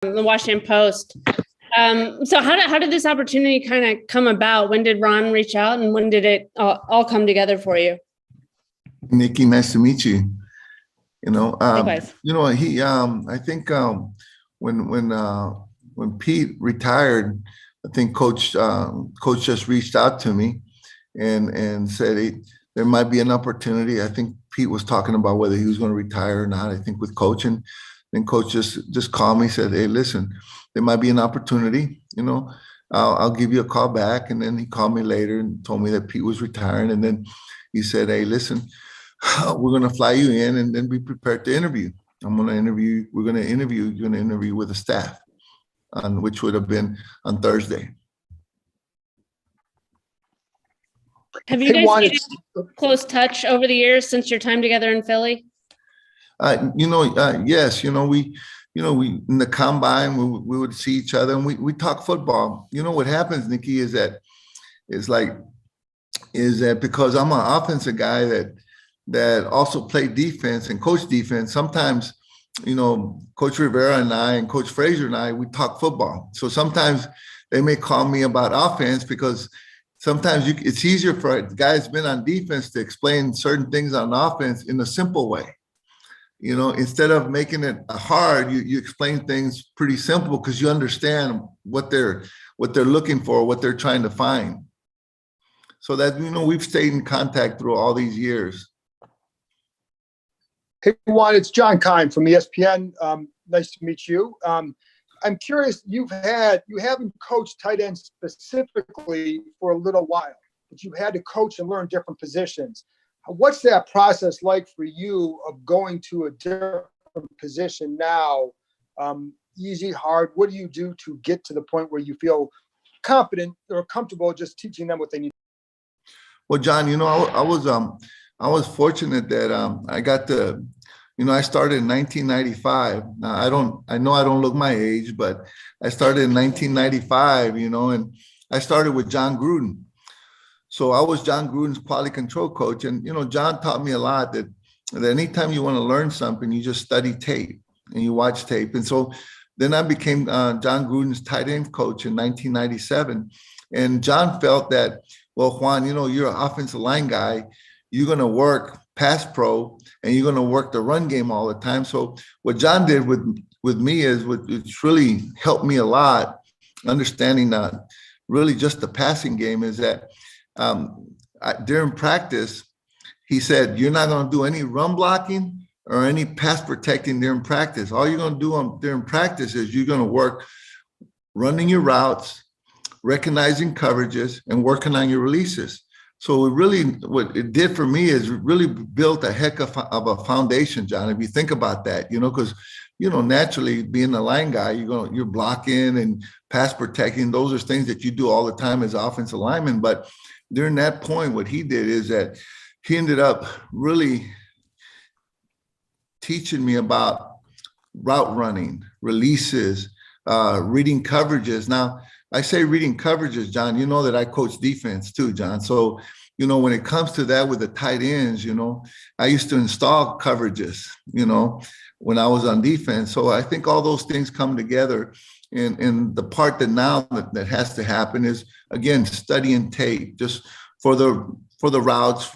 the Washington Post. So how did this opportunity kind of come about? When did Ron reach out, and when did it all come together for you? Nikki, nice to meet you. Likewise. I think when Pete retired, I think Coach just reached out to me and said, hey, there might be an opportunity. I think Pete was talking about whether he was going to retire or not, I think with Coach. And then Coach just called me, said, hey, listen, there might be an opportunity, I'll give you a call back. And then he called me later and told me that Pete was retiring. And then he said, hey, listen, we're going to fly you in and then be prepared to interview. We're going to interview, you're going to interview with the staff, which would have been on Thursday. Have you guys stayed in close touch over the years since your time together in Philly? Yes. We in the combine we would see each other and we talk football. What happens, Nikki, is that because I'm an offensive guy that also played defense and coach defense. Sometimes, Coach Rivera and I and Coach Frazier and I, we talk football. So sometimes they may call me about offense because sometimes it's easier for a guy that's been on defense to explain certain things on offense in a simple way. Instead of making it hard, you explain things pretty simple because you understand what they're looking for, what they're trying to find. So that, we've stayed in contact through all these years. Hey, Juan, it's John Kine from ESPN. Nice to meet you. I'm curious, you haven't coached tight ends specifically for a little while, but you had to coach and learn different positions. What's that process like for you of going to a different position now? Easy, hard? What do you do to get to the point where you feel confident or comfortable just teaching them what they need? Well, John, I was fortunate that I got to, I started in 1995. Now I know I don't look my age, but I started in 1995, and I started with John Gruden. So I was John Gruden's quality control coach. And, John taught me a lot that anytime you want to learn something, you just study tape and you watch tape. And so then I became John Gruden's tight end coach in 1997. And John felt that, well, Juan, you're an offensive line guy. You're going to work pass pro and you're going to work the run game all the time. So what John did with me is it's really helped me a lot, understanding really just the passing game is that during practice, he said, you're not going to do any run blocking or any pass protecting during practice. All you're going to do during practice is you're going to work running your routes, recognizing coverages, and working on your releases. So what it did for me is really built a heck of a foundation, John, if you think about that, because, naturally being a line guy, you're blocking and pass protecting. Those are things that you do all the time as offensive lineman. But during that point, what he did is that he ended up really teaching me about route running, releases, reading coverages. Now, I say reading coverages, John, that I coach defense too, John. So, when it comes to that with the tight ends, I used to install coverages, when I was on defense. So I think all those things come together. And the part that now that has to happen is, again, studying tape just for the routes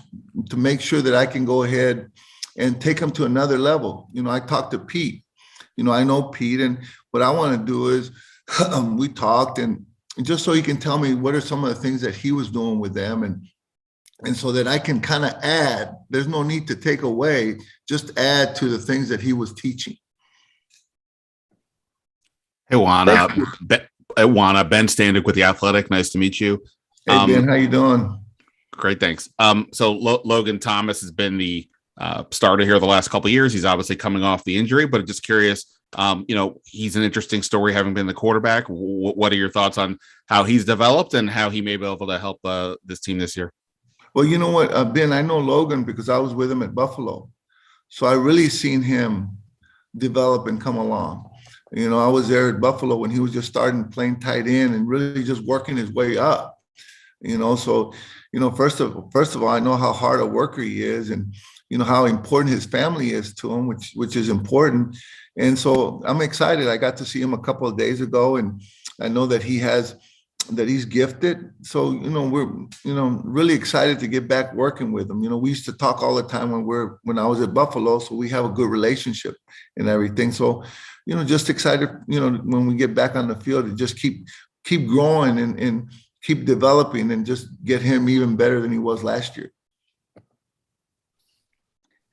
to make sure that I can go ahead and take them to another level. I talked to Pete, I know Pete, and what I want to do is we talked and just so he can tell me what are some of the things that he was doing with them and so that I can kind of add. There's no need to take away, just add to the things that he was teaching. Hey, Juan, Ben Standig with The Athletic. Nice to meet you. Hey, Ben, how you doing? Great, thanks. So Logan Thomas has been the starter here the last couple of years. He's obviously coming off the injury, but just curious, he's an interesting story having been the quarterback. What are your thoughts on how he's developed and how he may be able to help this team this year? Well, you know what, Ben, I know Logan because I was with him at Buffalo. So I really seen him develop and come along. I was there at Buffalo when he was just starting playing tight end and really just working his way up. So, first of all, I know how hard a worker he is. And, how important his family is to him, which is important. And so I'm excited. I got to see him a couple of days ago, and I know that he's gifted. So, we're, really excited to get back working with him. We used to talk all the time when I was at Buffalo, so we have a good relationship and everything. So, just excited, when we get back on the field to just keep growing and keep developing and just get him even better than he was last year.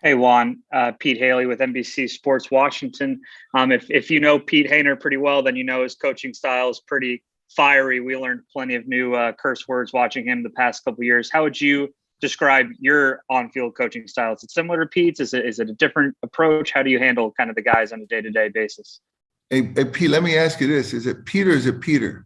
Hey, Juan, Pete Haley with NBC Sports Washington. If you know Pete Hainer pretty well, then you know his coaching style is pretty fiery. We learned plenty of new curse words watching him the past couple of years. How would you describe your on-field coaching style? Is it similar to Pete's? Is it a different approach? How do you handle kind of the guys on a day-to-day basis? Hey, Pete, let me ask you this. Is it Peter or is it Peter?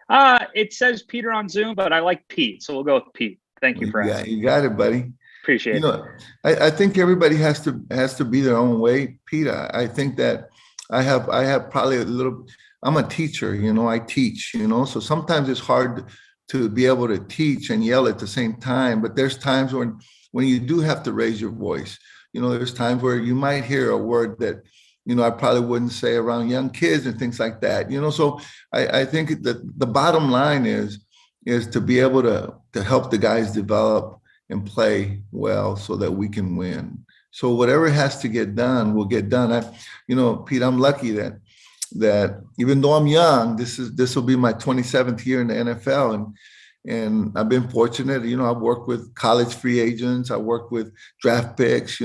It says Peter on Zoom, but I like Pete, so we'll go with Pete. Thank you for asking. Yeah, you got it, buddy. Appreciate it. I think everybody has to be their own way, Pete. I think that I have probably a little. I'm a teacher, I teach, so sometimes it's hard to be able to teach and yell at the same time. But there's times when you do have to raise your voice. There's times where you might hear a word that, I probably wouldn't say around young kids and things like that. So I think that the bottom line is to be able to help the guys develop and play well so that we can win. So whatever has to get done will get done. Pete, I'm lucky that even though I'm young, this will be my 27th year in the NFL, and I've been fortunate. I've worked with college free agents. I worked with draft picks.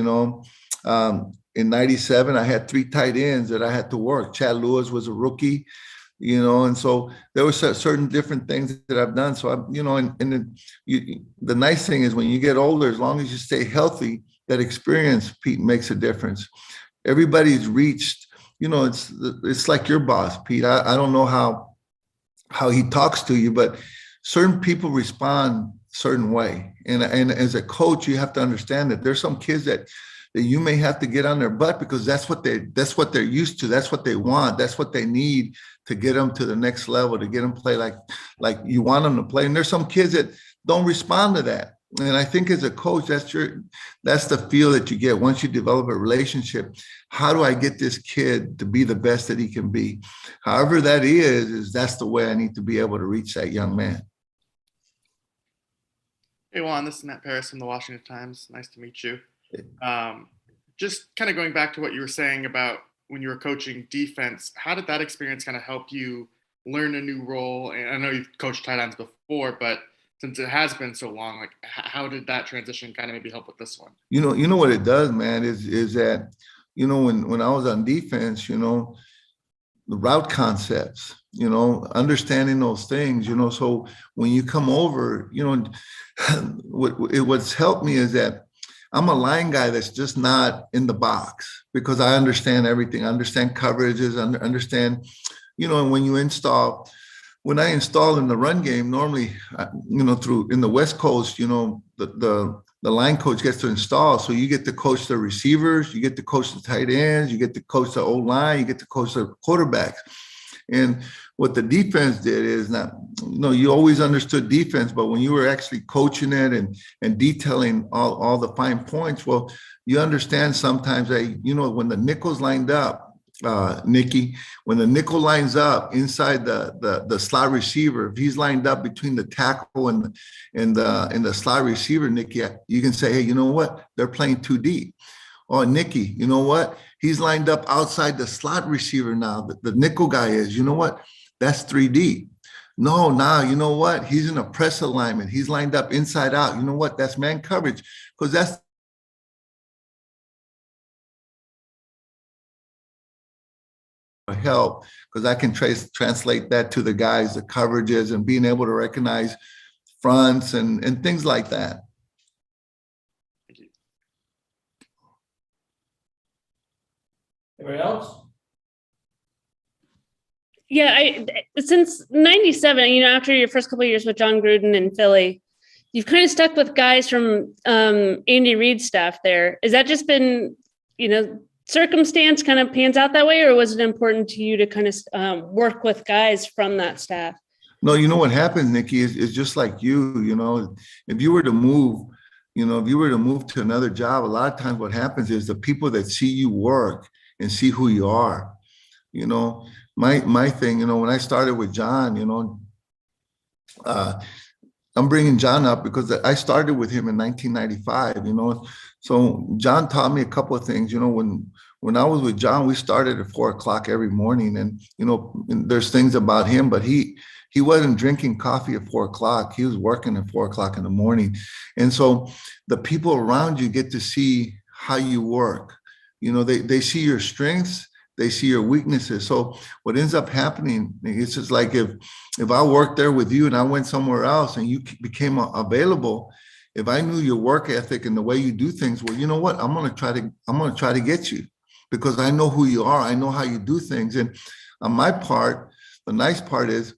In '97, I had 3 tight ends that I had to work. Chad Lewis was a rookie. And so there were certain different things that I've done. So the nice thing is when you get older, as long as you stay healthy, that experience, Pete, makes a difference. Everybody's reached, it's like your boss, Pete. I don't know how he talks to you, but certain people respond certain way. And as a coach, you have to understand that there's some kids that you may have to get on their butt because that's what they're used to. That's what they want. That's what they need to get them to the next level, to get them play like you want them to play. And there's some kids that don't respond to that. And I think as a coach, that's the feel that you get once you develop a relationship. How do I get this kid to be the best that he can be? However that is that's the way I need to be able to reach that young man. Hey, Juan, this is Matt Paris from the Washington Times. Nice to meet you. Just kind of going back to what you were saying about when you were coaching defense, how did that experience kind of help you learn a new role? And I know you've coached tight ends before, but since it has been so long, like how did that transition kind of maybe help with this one? You know what it does, man, is that, when I was on defense, the route concepts, understanding those things, so when you come over, what's helped me is that I'm a line guy that's just not in the box because I understand everything. I understand coverages, understand, and when I install in the run game, normally, in the West Coast, the line coach gets to install. So you get to coach the receivers, you get to coach the tight ends, you get to coach the O-line, you get to coach the quarterbacks. And what the defense did is you always understood defense, but when you were actually coaching it and detailing all the fine points, well, you understand sometimes that, when the nickel's lined up, Nikki, when the nickel lines up inside the slot receiver, if he's lined up between the tackle and the slot receiver, Nikki, you can say, hey, you know what? They're playing too deep. Oh, Nikki, you know what? He's lined up outside the slot receiver now. The nickel guy is, you know what? That's 3D. No, now, you know what? He's in a press alignment. He's lined up inside out. You know what? That's man coverage because that's help because I can translate that to the guys, the coverages and being able to recognize fronts and things like that. Thank you. Anybody else? Yeah, since '97, after your first couple of years with John Gruden in Philly, you've kind of stuck with guys from Andy Reid's staff there. Has that just been, circumstance kind of pans out that way, or was it important to you to kind of work with guys from that staff? No, what happens, Nikki, is just like you, if you were to move you know, if you were to move to another job, a lot of times what happens is the people that see you work and see who you are, you know, my thing, you know, when I started with John, you know, I'm bringing John up because I started with him in 1995, you know. So John taught me a couple of things, you know, when I was with John, we started at 4 o'clock every morning, and, you know, and there's things about him, but he wasn't drinking coffee at 4 o'clock. He was working at 4 o'clock in the morning. And so the people around you get to see how you work. You know, they see your strengths, they see your weaknesses. So what ends up happening, it's just like if I worked there with you and I went somewhere else and you became available, if I knew your work ethic and the way you do things, well, you know what? I'm gonna try to get you, because I know who you are. I know how you do things. And on my part, the nice part is,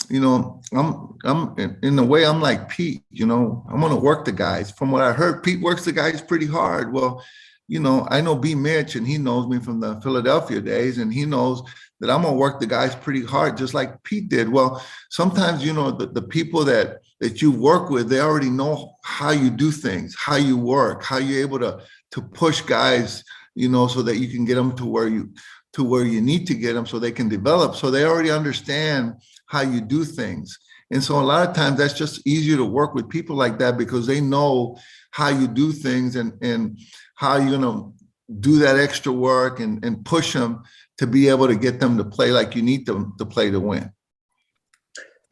you know, I'm in a way, I'm like Pete, you know, I'm gonna work the guys. From what I heard, Pete works the guys pretty hard. Well, you know, I know B. Mitch, and he knows me from the Philadelphia days, and he knows that I'm gonna work the guys pretty hard, just like Pete did. Well, sometimes, you know, the people that you work with, they already know how you do things, how you work, how you're able to push guys, you know, so that you can get them to where you need to get them so they can develop. So they already understand how you do things. And so a lot of times that's just easier to work with people like that, because they know how you do things and how you're gonna do that extra work and push them to be able to get them to play like you need them to play to win.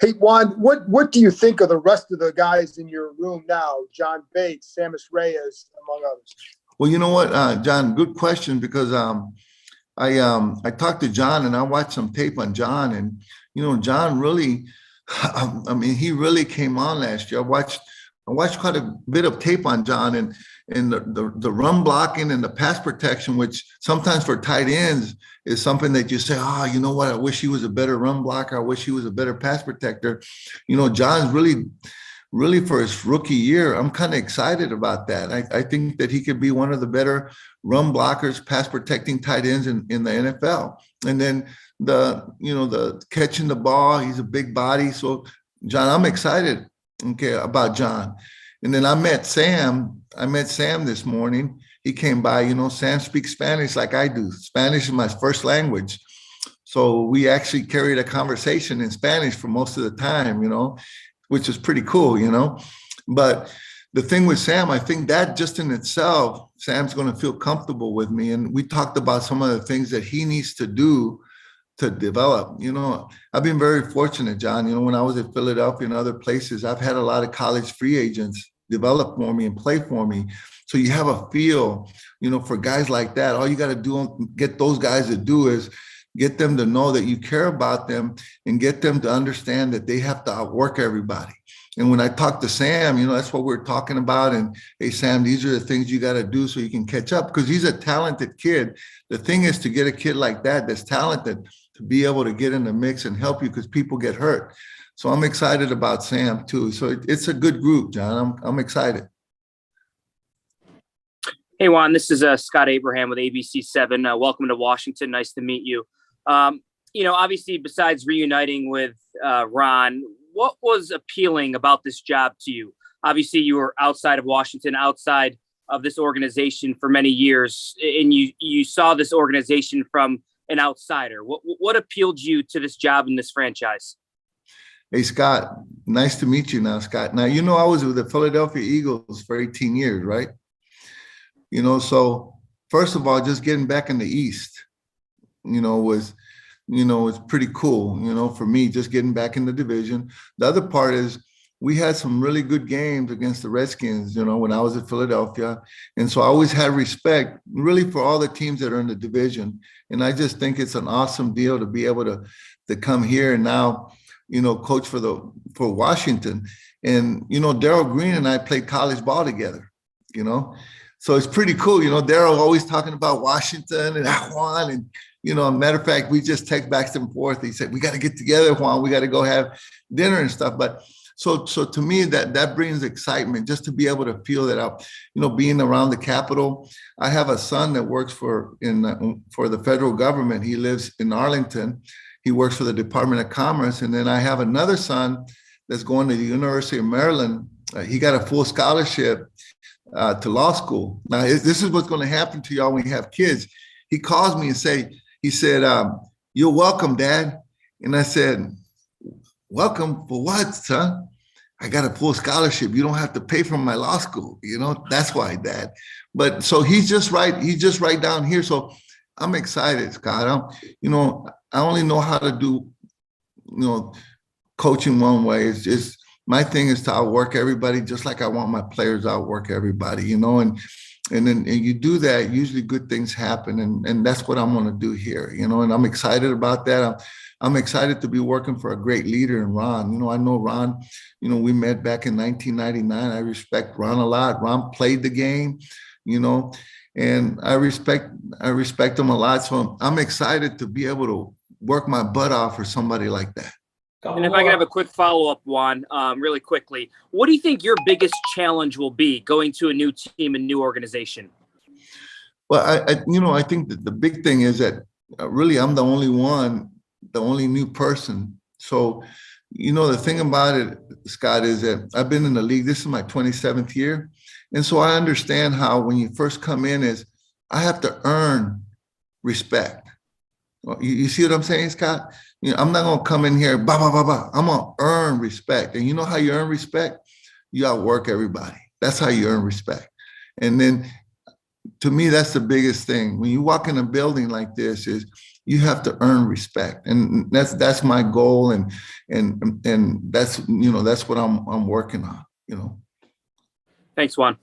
Hey, Juan, what do you think of the rest of the guys in your room now? John Bates, Samus Reyes, among others. Well, you know what, John, good question, because I talked to John and I watched some tape on John, and, you know, John really, I mean, he really came on last year. I watched quite a bit of tape on John, and the run blocking and the pass protection, which sometimes for tight ends is something that you say, oh, you know what, I wish he was a better run blocker. I wish he was a better pass protector. You know, John's really for his rookie year, I'm kind of excited about that. I think that he could be one of the better run blockers, pass protecting tight ends in the NFL. And then the catching the ball, he's a big body. So John, I'm excited, okay, about John. And then I met Sam this morning. He came by. You know, Sam speaks Spanish like I do. Spanish is my first language. So we actually carried a conversation in Spanish for most of the time, you know, which is pretty cool, you know. But the thing with Sam, I think that just in itself, Sam's going to feel comfortable with me. And we talked about some of the things that he needs to do to develop. You know, I've been very fortunate, John. You know, when I was at Philadelphia and other places, I've had a lot of college free agents develop for me and play for me. So you have a feel, you know, for guys like that. All you got to do, get those guys to do is get them to know that you care about them and get them to understand that they have to outwork everybody. And when I talk to Sam, you know, that's what we're talking about. And hey, Sam, these are the things you got to do so you can catch up, because he's a talented kid. The thing is to get a kid like that that's talented to be able to get in the mix and help you, because people get hurt. So I'm excited about Sam too. So it's a good group, John. I'm excited. Hey, Juan, this is Scott Abraham with ABC7. Welcome to Washington. Nice to meet you. You know, obviously, besides reuniting with Ron, what was appealing about this job to you? Obviously, you were outside of Washington, outside of this organization for many years, and you saw this organization from an outsider. What appealed you to this job in this franchise? Hey, Scott, nice to meet you now, Scott. Now, you know, I was with the Philadelphia Eagles for 18 years, right? You know, so first of all, just getting back in the East, you know, was pretty cool, you know, for me, just getting back in the division. The other part is we had some really good games against the Redskins, you know, when I was at Philadelphia. And so I always had respect really for all the teams that are in the division. And I just think it's an awesome deal to be able to come here and now, you know, coach for Washington. And, you know, Darryl Green and I played college ball together, you know. So it's pretty cool. You know, Darryl always talking about Washington and Juan. And, you know, matter of fact, we just text back and forth. He said, we got to get together, Juan. We got to go have dinner and stuff. But so to me, that brings excitement just to be able to feel that out, you know, being around the Capitol. I have a son that works for the federal government. He lives in Arlington. He works for the Department of Commerce. And then I have another son that's going to the University of Maryland he got a full scholarship to law school. Now, this is what's going to happen to y'all when you have kids. He calls me and he said, "You're welcome, Dad." And I said, "Welcome for what, son?" "I got a full scholarship. You don't have to pay for my law school. That's why, Dad." But so he's just right down here. So I'm excited, Scott. I only know how to do, coaching one way. It's just, my thing is to outwork everybody, just like I want my players to outwork everybody, and then you do that, usually good things happen. And that's what I'm going to do here, and I'm excited about that. I'm excited to be working for a great leader in Ron. I know Ron, we met back in 1999. I respect Ron a lot. Ron played the game, and I respect him a lot. So I'm excited to be able to work my butt off for somebody like that. And if I can have a quick follow-up, Juan, really quickly, what do you think your biggest challenge will be going to a new team and new organization? Well, I think that the big thing is that really I'm the only new person. So, the thing about it, Scott, is that I've been in the league. This is my 27th year. And so I understand how when you first come in is I have to earn respect. You see what I'm saying, Scott? I'm not going to come in here, bah, bah, bah, bah. I'm going to earn respect. And you know how you earn respect? You outwork everybody. That's how you earn respect. And then to me, that's the biggest thing. When you walk in a building like this is you have to earn respect. And that's my goal. And that's, that's what I'm working on, Thanks, Juan.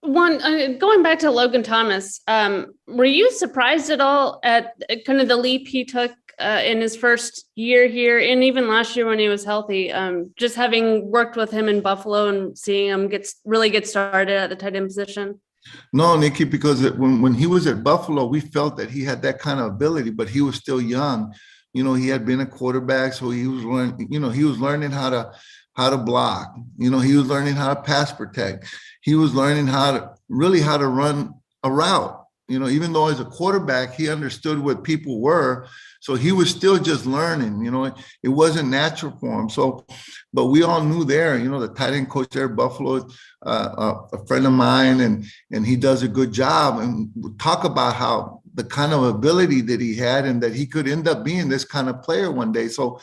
Juan, going back to Logan Thomas, were you surprised at all at kind of the leap he took in his first year here, and even last year when he was healthy? Just having worked with him in Buffalo and seeing him really get started at the tight end position. No, Nikki, because when he was at Buffalo, we felt that he had that kind of ability, but he was still young. He had been a quarterback, so he was learning how to block. He was learning how to pass protect. He was learning how to run a route. Even though as a quarterback, he understood what people were. So he was still just learning, it wasn't natural for him. So, but we all knew there, the tight end coach there at Buffalo, a friend of mine, and he does a good job. And we talk about how the kind of ability that he had and that he could end up being this kind of player one day. So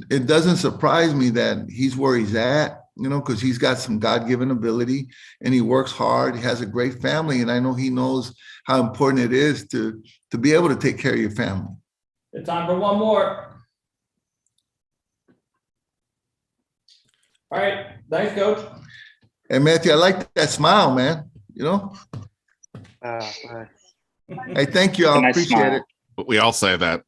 it doesn't surprise me that he's where he's at, because he's got some God-given ability and he works hard. He has a great family, and I know he knows how important it is to be able to take care of your family. It's time for one more. All right. Thanks, Coach. Hey, Matthew, I like that smile, man. Hey, thank you. I appreciate it. We all say that.